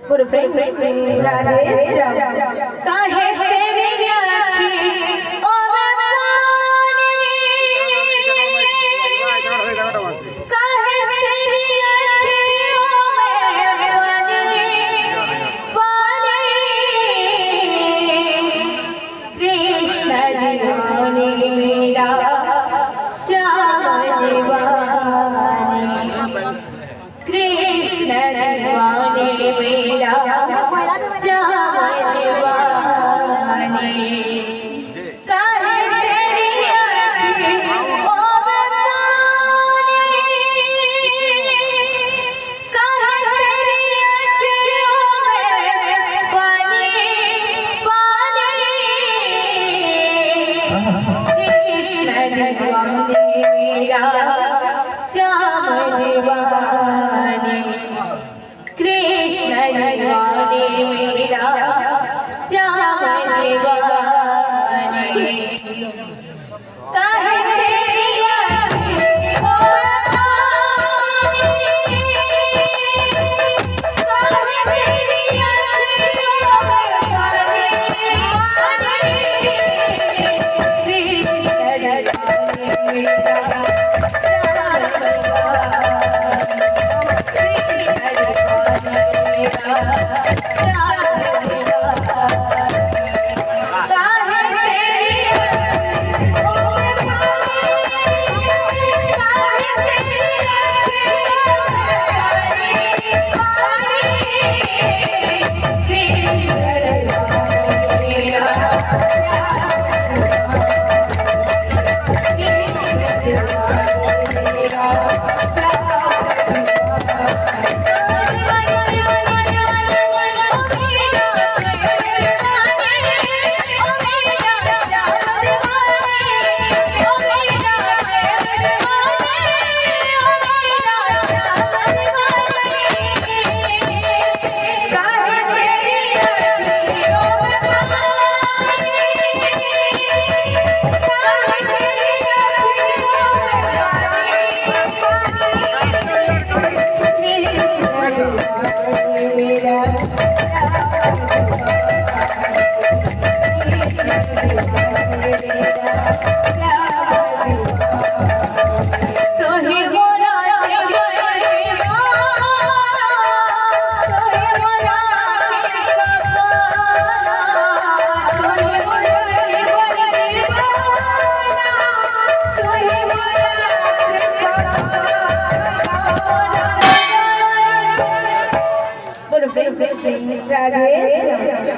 बोलो प्रेम से राधे काहे तेरी आँखी ओ मैं पानी काहे तेरी आँखी ओ मैं पानी कृष्ण दीवानी मेरा श्याम दीवानी कृष्ण दीवानी मेरा श्याम दीवानी काहे तेरी आँखी ओ मैं पानी काहे तेरी आँखी ओ मैं पानी कृष्ण दीवानी मेरा श्याम दीवानी कृष्ण दीवानी मेरा श्याम दीवानी काहे तेरी आँखी ओ पानी काहे तेरी आँखी ओ पानी कृष्ण दीवानी मेरा बोलो प्रेम से राधे